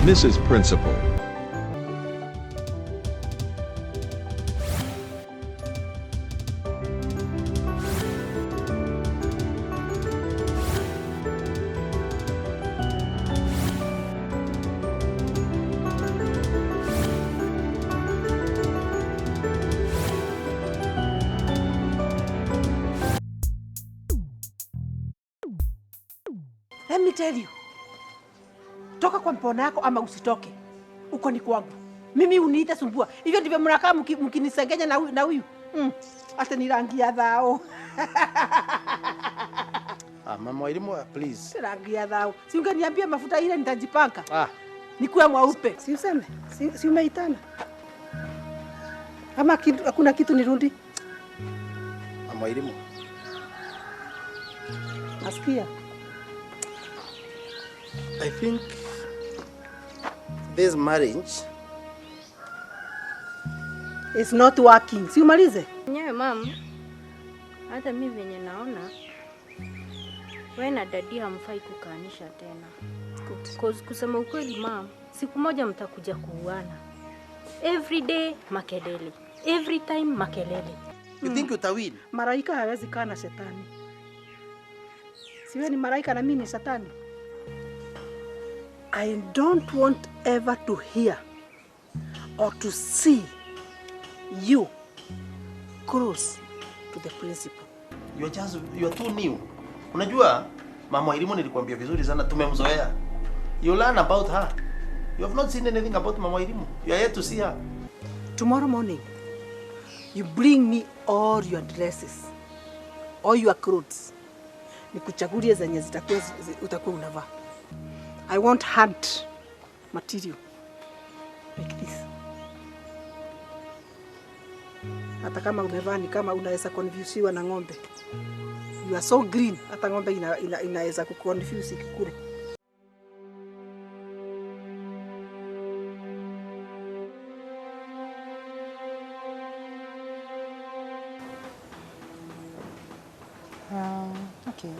Mrs. Principal. Let me tell you. Toka kwa mpona yako ama usitoke. Uko ni kwangu. Mimi uniite sumbua. Hivyo ndivyo mnakaa mkinisengenya na huyu. Hata ni rangi ya dhao. Mama Mwalimu, please. Rangi ya dhao. Si ungeniambia mafuta ile nitajipaka. Nikuwe mweupe. Si useme. Si umeitana. Ama hakuna kitu nirudi. Mama Mwalimu. Nasikia. I think this marriage is not working. Si umalize? Nyewe mama, hata mimi venye naona wewe na dadi hamfai kukaanisha tena. Cause kusema ukweli mama, siku moja mtakuja kuuana. Every day makelele. Every time makelele. You think utawin? Malaika hawezi kaa na shetani. Siwe ni malaika na mimi ni shetani. I don't want ever to hear or to see you close to the principal. You're too new. Unajua Mama Mwalimu nilikwambia vizuri sana, tumemzoea. You learn about her. You have not seen anything about Mama Mwalimu. You are yet to see her. Tomorrow morning, you bring me all your dresses, all your clothes. Nikuchagulie zenye utakuwa unavaa. I want hand material like this. Hata kama umevaa ni kama unaweza confusiwa na ng'ombe. You are so green, hata ng'ombe inaweza kuconfuse ikikule. Okay.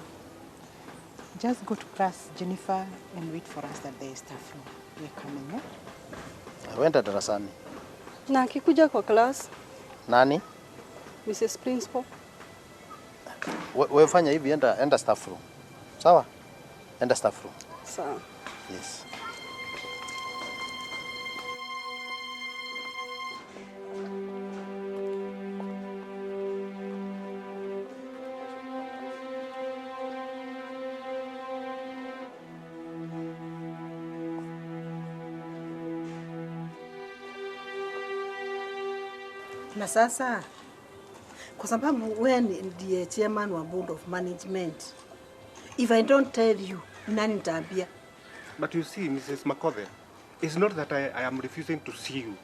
Just go to class, Jennifer, and wait for us at the staff room. We're coming, eh? Wenda darasani. Na akikuja kwa class. Nani? Mrs. Principal. Wewe fanya hivi, enda staff room. Sawa? Enda staff room. Sawa. Yes. Na sasa kwa sababu wewe ndiye chairman wa board of management, if I don't tell you, nani nitaambia? But you see, Mrs. MAKOTHE, it's not that I am refusing to see you,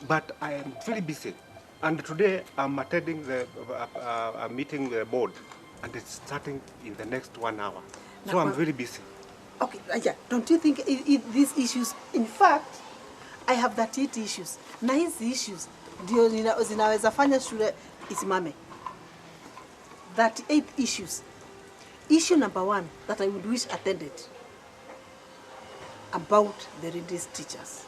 but I am very busy. And today I'm attending the meeting the board, and it's starting in the next 1 hour. So I'm very busy. Okay, yeah. Don't you think these issues, in fact, I have 38 issues. Na hizi issues ndio zinaweza fanya shule isimame. 38 issues. Issue number 1 that I would wish attended about the religious teachers.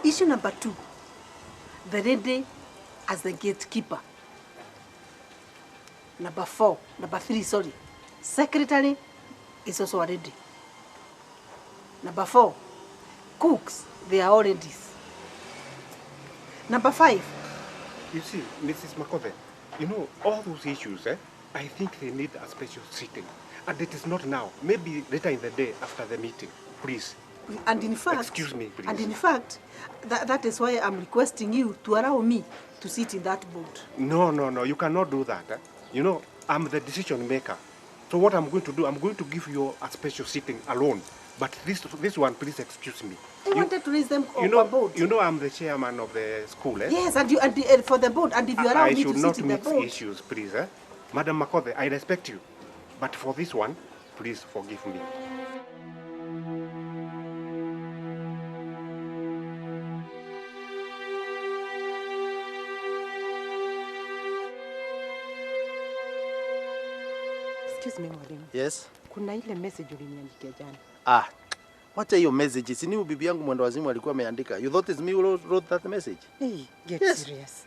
Issue number 2, the lady as the gatekeeper. Number 3, sorry. Secretary is also a lady. Number 4, cooks, they are all ladies. Number 5. You see, Mrs. MAKOTHE, you know, all those issues, I think they need a special sitting. And it is not now. Maybe later in the day after the meeting. Please. And in fact, excuse me, please. And in fact, that is why I'm requesting you to allow me to sit in that board. No, you cannot do that. You know, I'm the decision maker. So what I'm going to do, I'm going to give you a special sitting alone. But this one, please excuse me. I wanted to raise them on board. You know I'm the chairman of the school, eh? Yes, and for the board, and if you allow me to sit in the board. I should not mix issues, please, eh? Madam MAKOTHE, I respect you. But for this one, please forgive me. Excuse me, Mwalimu. Yes? kuna ile message uliniandikia jana. Ah, wacha hiyo message. Si ni bibi yangu mwendo wazimu alikuwa ameandika. You thought it's me who wrote that message? Hey, get Yes. serious.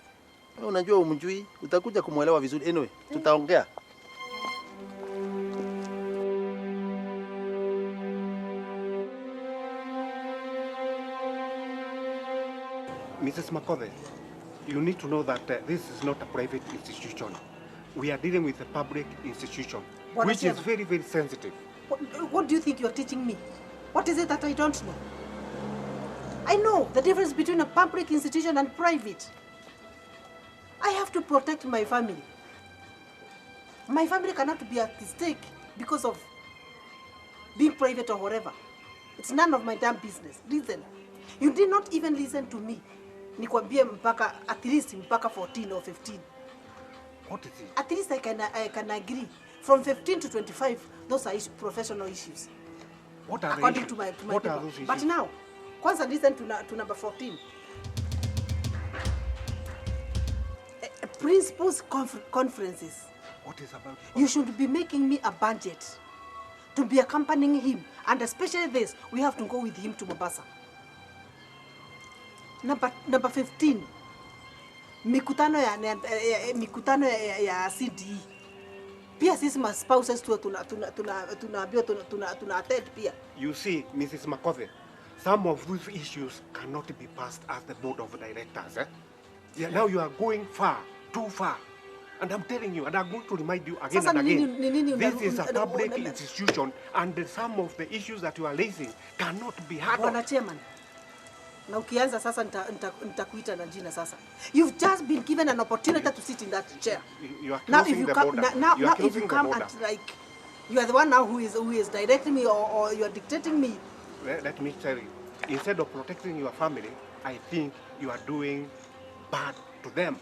Unajua umjui, utakuja kumuelewa vizuri. Anyway, tutaongea. Mrs. MAKOTHE, you need to know that this is not a private institution. We are dealing with a public institution, Bwana which is Chairman. very, very sensitive. What do you think you're teaching me? What is it that I don't know? I know the difference between a public institution and private. I have to protect my family. My family cannot be at stake because of being private or whatever. It's none of my damn business. Listen, you did not even listen to me. Nikwambie mpaka at least mpaka 14 or 15. What is it? At least I can agree. From 15 to 25, those are professional issues. What are According the to issues? my What people. are those issues? But now, kwanza listen to number 14. Principals conferences. What is about? You should be making me a budget to be accompanying him, and especially this, we have to go with him to Mombasa. Number 15. Mikutano ya CDE. Pia sisi ma spouses tu tunaambiwa tuna attend pia. You see, Mrs. MAKOTHE, some of these issues cannot be passed as the board of directors. Yeah, now you are going far, too far. And I'm telling you, and I'm going to remind you again Sasa and ni again, nini this is a public una- institution, and some of the issues that you are raising cannot be handled. Bwana Chairman, na ukianza sasa nitakuita na jina sasa. You've just been given an opportunity to sit in that chair. You are Now closing if you the come border. now You are if you closing the come border. and like you are the one now who is directing me or you are dictating me. Let me tell you, instead of protecting your family, I think you are doing bad to them.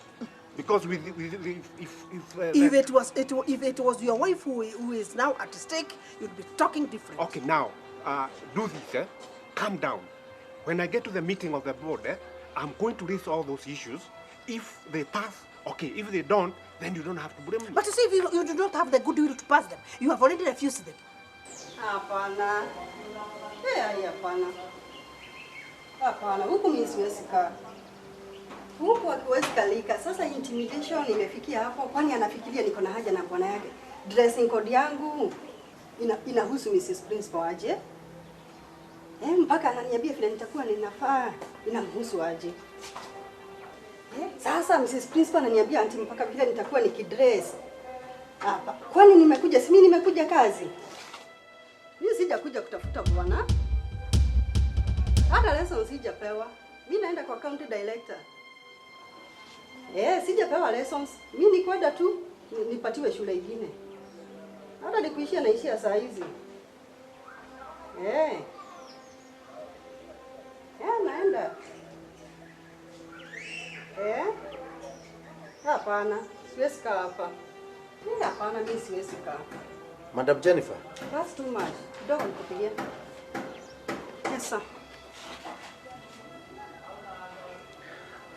Because If it was your wife who is now at stake, you'd be talking different. okay, now, do this, calm down. When I get to the meeting of the board, I'm going to raise all those issues. If they pass, okay. If they don't, then you don't have to blame me. But you see, if you do not have the goodwill to pass them, you have already refused them. Hapana. Hapana. Hapana, huku mimi siwezi kaa. Huku hakiwezi kalika. Sasa intimidation imefikia hapo, kwani anafikiria niko na haja na bwana yake. Dressing code yangu inahusu Mrs. Principal aje? Mpaka ananiambia vile nitakuwa ninafaa, inamhusu aje? Sasa Mrs. Principal ananiambia anti mpaka vile nitakuwa nikidress. Hapa. Kwani nimekuja, si mimi nimekuja kazi? Mimi sijakuja kutafuta bwana. Hata lessons sijapewa. Mimi naenda kwa county director. Sijapewa lessons. Mimi ni kwenda tu nipatiwe shule nyingine. Hata nikuishia naishia saa hizi. Naenda. Hapana, siwezi kaa hapa. Hapana, mimi siwezi kaa. Madam Jennifer, That's too much. Kidogo nikupigie. Yes, sir.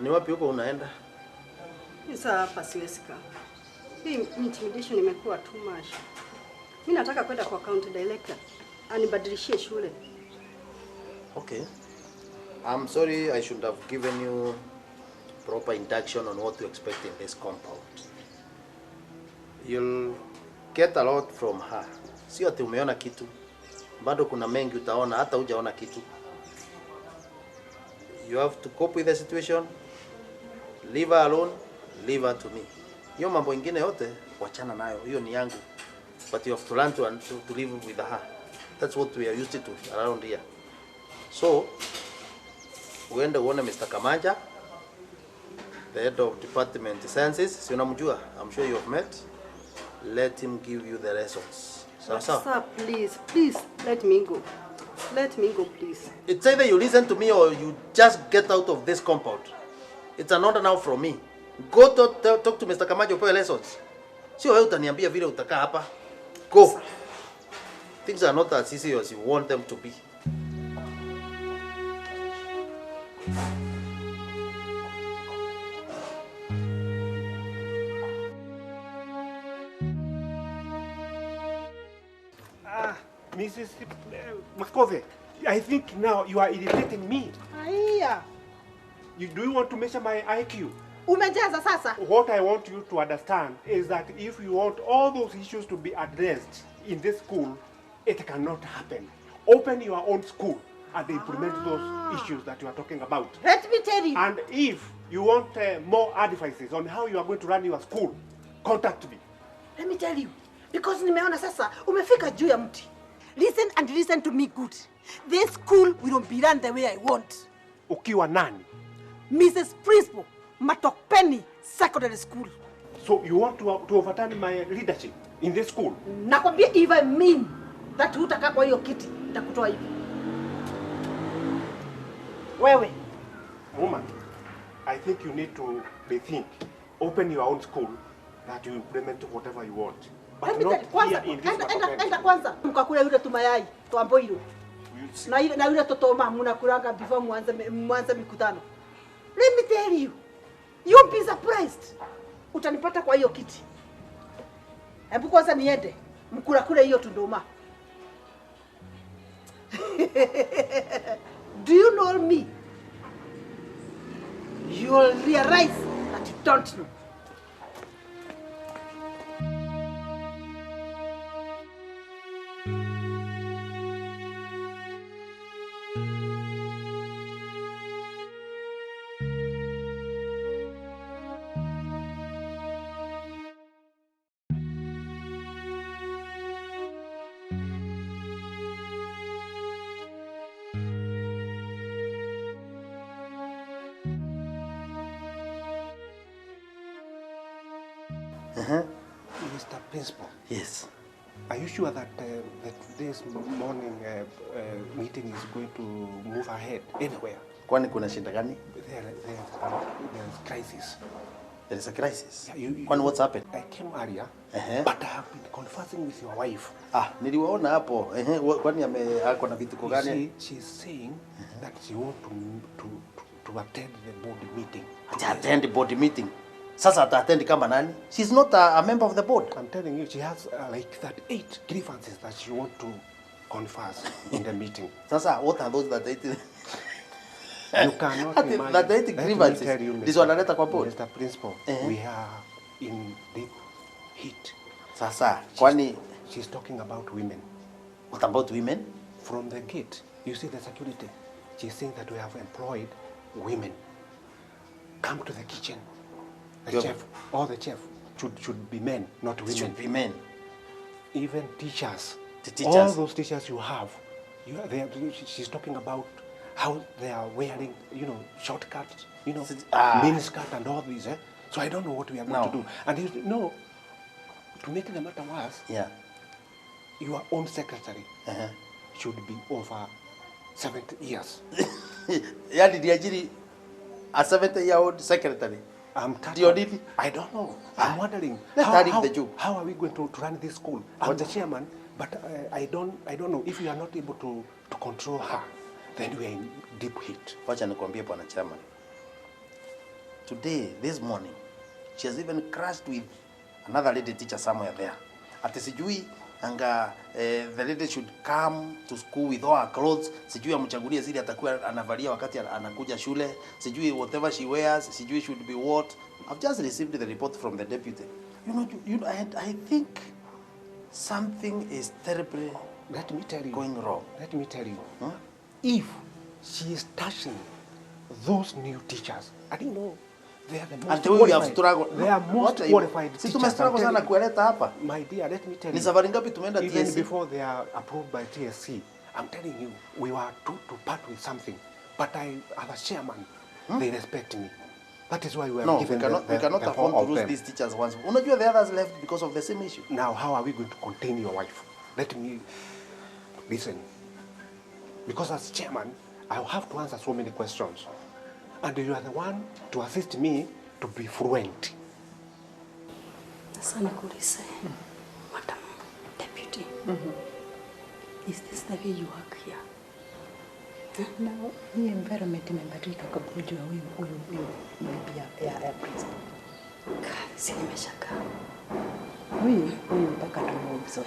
ni wapi huko unaenda? Sasa hapa siwezi kaa. Hii intimidation imekuwa too much. Mimi nataka kwenda kwa county director anibadilishie shule. Okay. I'm sorry I should have given you proper induction on what to expect in this compound. You'll get a lot from her. Sio ati umeona kitu. Bado kuna mengi utaona hata hujaona kitu. You have to cope with the situation. Leave her alone, leave her to me. Hiyo mambo ingine yote wachana nayo. Hiyo ni yangu. But you have to learn to live with her. That's what we are used to around here. So, uende uone Mr. Kamanja, the head of department sciences. Si unamjua? I'm sure you have met. Let him give you the lessons. Sawa sawa? Sir, please let me go. Let me go, please. It's either you listen to me or you just get out of this compound. It's an order now from me. Go talk to Mr. Kamanja upewe lessons. Sio wewe utaniambia vile utakaa hapa. Go. Things are not as easy as you want them to be. Mrs. MAKOTHE, I think now you are irritating me. Haya. Do you want to measure my IQ? Umejaza sasa. What I want you to understand is that if you want all those issues to be addressed in this school, it cannot happen. Open your own school and implement those issues that you are talking about. Let me tell you. And if you want more advices on how you are going to run your school, contact me. Let me tell you. Because nimeona sasa umefika juu ya mti. Listen and listen to me good. This school will be run the way I want. Ukiwa nani? Mrs. Principal, Matokpeni Secondary School. So you want to overturn my leadership in this school? Nakwambia if I mean that hutakaa kwa hiyo kiti, nitakutoa hivi. Wewe. Woman, I think you need to rethink. Open your own school that you implement whatever you want. But not Kwanza, here in this enda kwanza. Mkakula yule tumayai, tuamboilo. Na yule totoma mnakulanga before mwanze mikutano. Let me tell you. You'll be surprised. Utanipata kwa hiyo kiti. Hebu kwanza niende. Mkula kule hiyo tunduma. Do you know me? You'll realize that you don't know. Mr. Principal. Yes. Are you sure that today's morning meeting is going to move ahead anywhere? Kwani kuna shida gani? There's crisis. There is a crisis. Yeah, Kwani what's happened? I came earlier, but I have been conversing with your wife. Niliwaona hapo. Kwani ako na vitu gani? She's saying that she wants to attend the board meeting. Attend the board meeting? Sasa attend kama nani? She's not a member of the board. I'm telling you, she has like 38 grievances that she wants to converse in the meeting. Sasa, what are those that 80? You cannot imagine. That 80 grievances. This one analeta kwa board. Mr. Principal, we are in deep heat. Sasa, kwani she's talking about women. What about women? From the gate, you see the security. She's saying that we have employed women. Come to the kitchen. The chef, all the chef should be men, not women. Should be men. Even teachers. The teachers. All those teachers you have. She's talking about how they are wearing, short cuts, mini skirt and all these. So I don't know what we are going to do. And to make the matter worse, your own secretary should be over 70 years. A 70-year-old secretary. I don't know. I'm wondering how are we going to run this school? I'm the chairman, but I don't know if we are not able to control her. Then we are in deep heat. Wacha nikwambie bwana chairman. Today, this morning, she has even crashed with another lady teacher somewhere there. Ati sijui anga the lady should come to school with all her clothes. Sijui amchagulie zile atakuwa anavalia wakati anakuja shule. Sijui whatever she wears, sijui should be what. I've just received the report from the deputy. I think something is terribly going wrong. Let me tell you. If she is touching those new teachers, I don't know. They are the most qualified. They are most qualified teachers. My dear, let me tell you. Even before they are approved by TSC, I'm telling you, we were to part with something. But as a chairman, they respect me. That is why we are given we cannot afford to lose these teachers once. Unajua the others left because of the same issue. Now, how are we going to contain your wife? Let me listen. Because as chairman, I have to answer so many questions. And you are the one to assist me to be fluent. Sasa nikuulize, Madam Deputy, is this the way you work here? Now, the environment imebadilika kabla ya huyu ya principal. Kazi nimeshakaa. Huyu mpaka tumemzoea.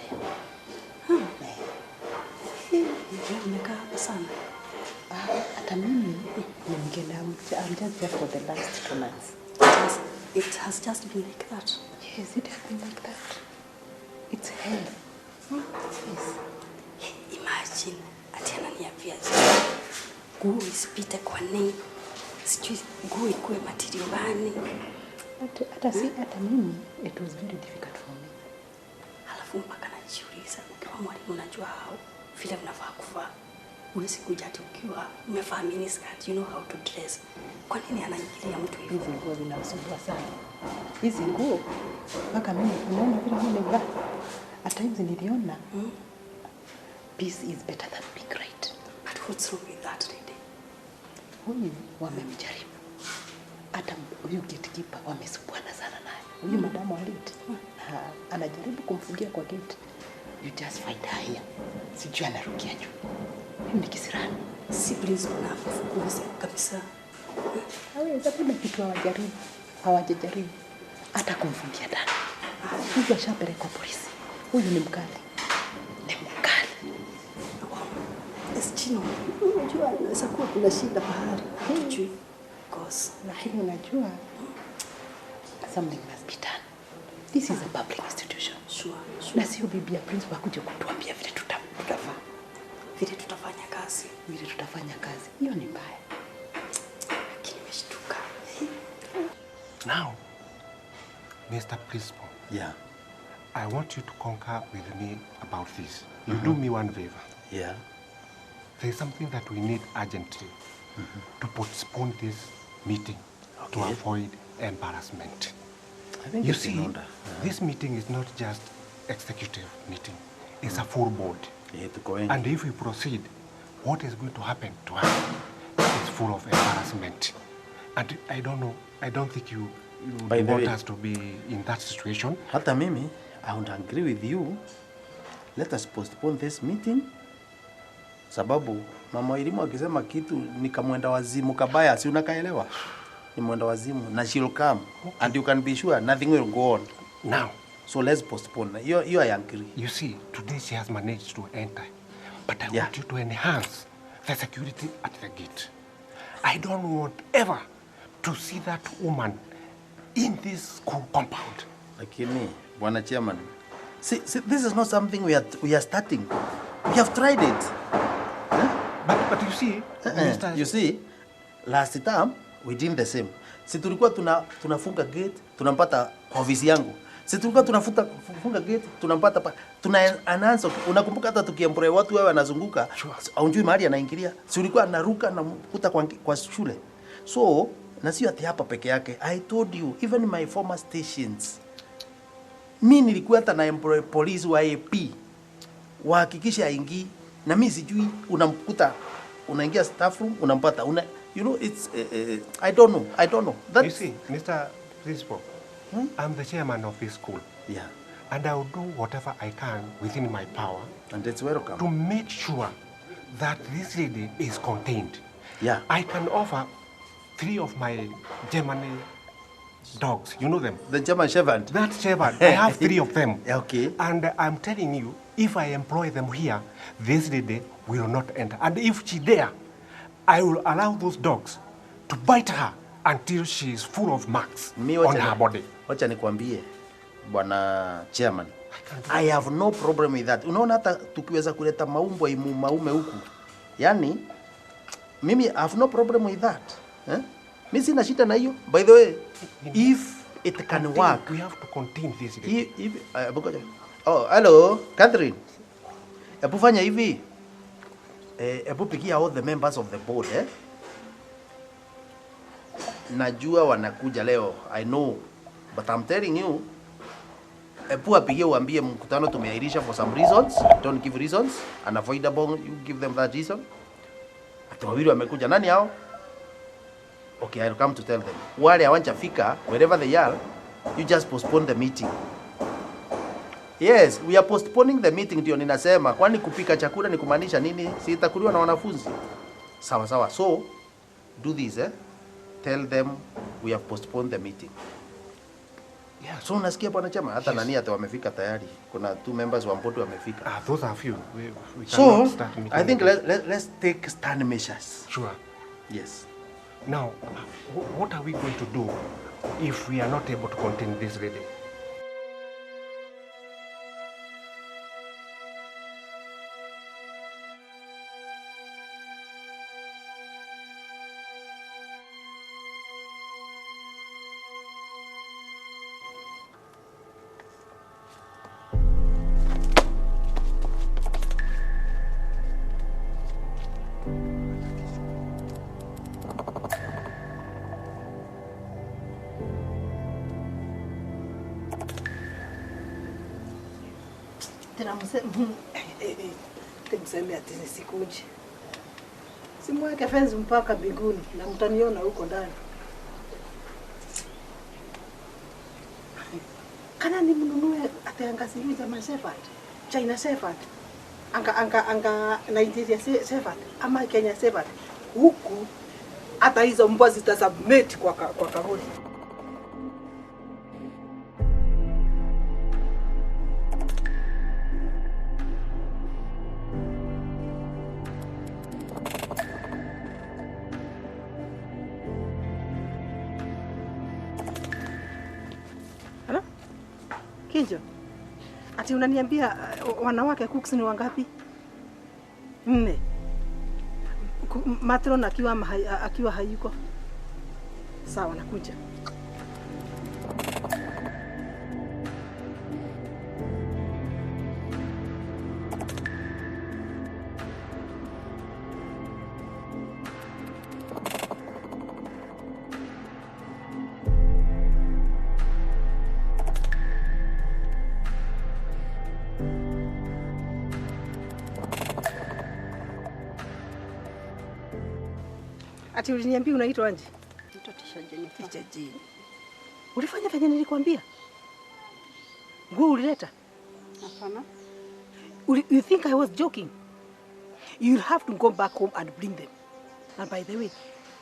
Umekaa hapa sana. Hata mimi nimgenda. I'm just there for the last 2 months. It has just been like that. Yes, it has been like that. It's hell. Yes. Imagine ati ananiambia nguo isipite kwa nini? Sijui nguo ikuwe material gani. Hata mimi, it was very difficult for me. Halafu mpaka najiuliza, ukiwa mwalimu unajua hao vile unafaa kuvaa. Huwezi kuja ati ukiwa umevaa miniskirt, you know how to dress. Kwa nini anaingilia mtu hivyo? Hizi nguo zinasumbua sana. Hizi nguo mpaka mimi unaona vile mimi nimevaa. At times niliona peace is better than being right. But what's wrong with that lady? Huyu wamemjaribu. Hata huyu gatekeeper wamesumbuana sana naye. Huyu madamu aliti anajaribu kumfungia kwa gate. You just find her here. Sijui anarukia juu. Huyu ni kisirani. Si please unafukuza kabisa. Hawezi kuna kitu hawajajaribu. Hata kumfungia ndani. Huyu ashapelekwa polisi. Huyu ni mkali. Ni mkali. Chino, unajua inaweza kuwa kuna shida bahari. Hatujui. Cause Lakini unajua something must be done. This is a public institution. sure. Na sio bibi ya principal kuja kutuambia vile tutafanya. Vile tutafanya kazi. Vile tutafanya kazi. Hiyo ni mbaya. Lakini nimeshtuka. Now, Mr. Principal, Yeah. I want you to concur with me about this. You do me one favor. Yeah. There's something that we need urgently to postpone this meeting to Okay. avoid embarrassment. I think You it's in see, order. this meeting is not just executive meeting. It's a full board. Yeah, to go in. And if we proceed, what is going to happen to us is full of embarrassment. And I don't know, I don't think you By the want way- us to be in that situation. Hata mimi, I would agree with you. Let us postpone this meeting. Sababu mama elimu akisema kitu ni kamwenda wazimu kabaya, si unakaelewa? Ni mwenda wazimu na she'll come. And you can be sure nothing will go on. Now, So let's postpone. You I agree. you see, today she has managed to enter. But I Yeah. want you to enhance the security at the gate. I don't want ever to see that woman in this school compound. Lakini Bwana Chairman, see, this is not something we are starting. We have tried it. But you see, Mr. You see, last time we did the same. Si tulikuwa tunafunga gate, tunampata kwa ofisi yangu. Si tulikuwa tunafunga gate, tunampata announce. Unakumbuka hata tukiemploy watu wewe wanazunguka, haujui mahali anaingilia. Si ulikuwa anaruka na mkuta kwa shule. So, na sio ati hapa peke yake. I told you, even my former stations. Mimi nilikuwa hata na employ police wa AP. Wahakikisha haingii. Na mimi sijui unamkuta unaingia staff room unampata you know it's I don't know that You see, Mr. Principal, I'm the chairman of this school. yeah, And I will do whatever I can within my power and it's welcome. to make sure that this lady is contained. Yeah. I can offer 3 of my German dogs. You know them? The German Shepherd. That shepherd, I have 3 of them. Okay. And I'm telling you, if I employ them here, this lady will not enter. And if she dare, I will allow those dogs to bite her until she is full of marks on her body. Wacha nikwambie Bwana Chairman, I have no problem with that. Unaona hata tukiweza kuleta maume huku. Yani mimi I have no problem with that. Mimi sina shida na hiyo. By the way, if it can work, We have to contain this lady. Oh, hello, Catherine. Ebu fanya hivi. Ebu pigia all the members of the board, Najua wanakuja leo, I know. But I'm telling you, ebu apigie uambie mkutano tumeahirisha for some reasons. Don't give reasons. Unavoidable, you give them that reason. Ati wawili wamekuja. Nani hao? Okay, I'll come to tell them. Wale hawajafika, wherever they are, you just postpone the meeting. Yes, we are postponing the meeting ndio ninasema. Kwani kupika chakula ni kumaanisha nini? Si itakuliwa na wanafunzi. Sawa sawa. So, do this, Tell them we have postponed the meeting. Yeah, so unasikia bwana chama hata nani hata wamefika tayari. Kuna 2 members wa board wamefika. Those are few. We So, cannot start meeting I think again. let's take stand measures. Sure. Yes. Now, what are we going to do if we are not able to contain this lady? Tena mseme ati nisikuje. Simweke fence mpaka mbinguni na mtaniona huko ndani. Kana ni mnunue ataangazia jamaa Shepherd, China Shepherd. Anga Nigeria Shepherd ama Kenya Shepherd. Huku hata hizo mbwa zitasubmit kwa Kagure. Kinjo, ati unaniambia wanawake cooks ni wangapi? 4. Matron akiwa hayuko. Sawa, nakuja. Ati uliniambia unaitwa Anji? Naitwa Teacher Jane. Ulifanya venye nilikwambia? Nguo ulileta? Hapana. You think I was joking? You'll have to go back home and bring them. And by the way,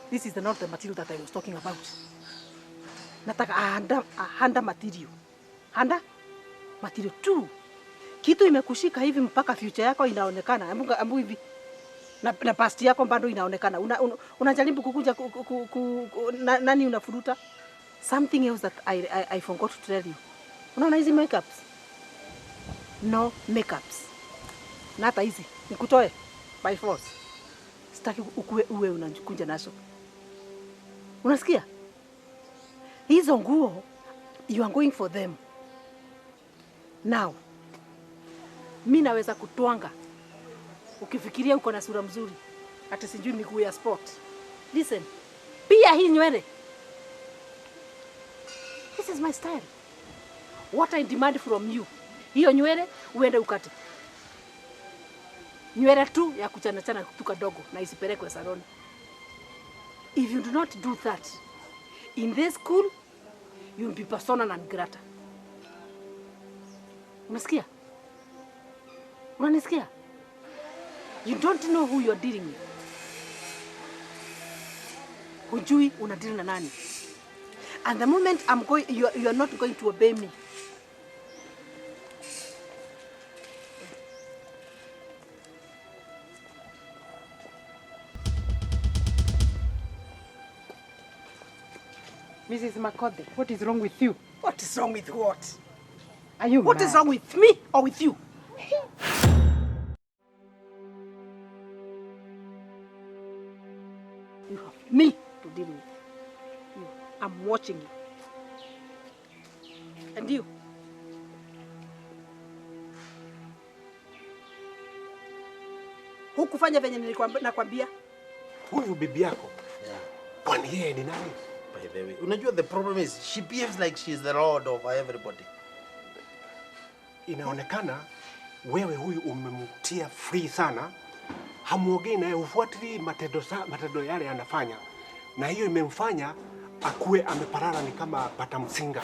this is not the material that I was talking about. Nataka handa material. Handa material 2. Kitu imekushika hivi mpaka future yako inaonekana. Ambu hivi. Na past yako bado inaonekana. Unajaribu kukuja nani unafuruta? Something else that I forgot to tell you. Unaona hizi makeups? No makeups. Na hata hizi nikutoe by force. Sitaki uwe unakunja nazo. Unasikia? Hizo nguo you are going for them. Now, mimi naweza kutwanga. Ukifikiria uko na sura mzuri, hata sijui miguu ya sport. Listen. Pia hii nywele. This is my style. What I demand from you. Hiyo nywele uende ukate. Nywele tu ya kuchana tu kadogo na isipelekwe saloni. If you do not do that, in this school, you will be persona non grata. Unasikia? Unanisikia? You don't know who you're dealing with. Hujui unadeal na nani. And the moment you are not going to obey me. Mrs. MAKOTHE, what is wrong with you? What is wrong with what? Are you What mad? is wrong with me or with you? You have me to deal with. You. I'm watching you. And you? Hukufanya venye nakwambia? Huyu bibi yako. Yeah. Kwani yeye ni nani? By the way, unajua the problem is she behaves like she's the lord of everybody. Inaonekana wewe huyu umemtia free sana. Hamuongei naye, ufuatili matendo yale anafanya. Na hiyo imemfanya akuwe ameparara ni kama pata msinga.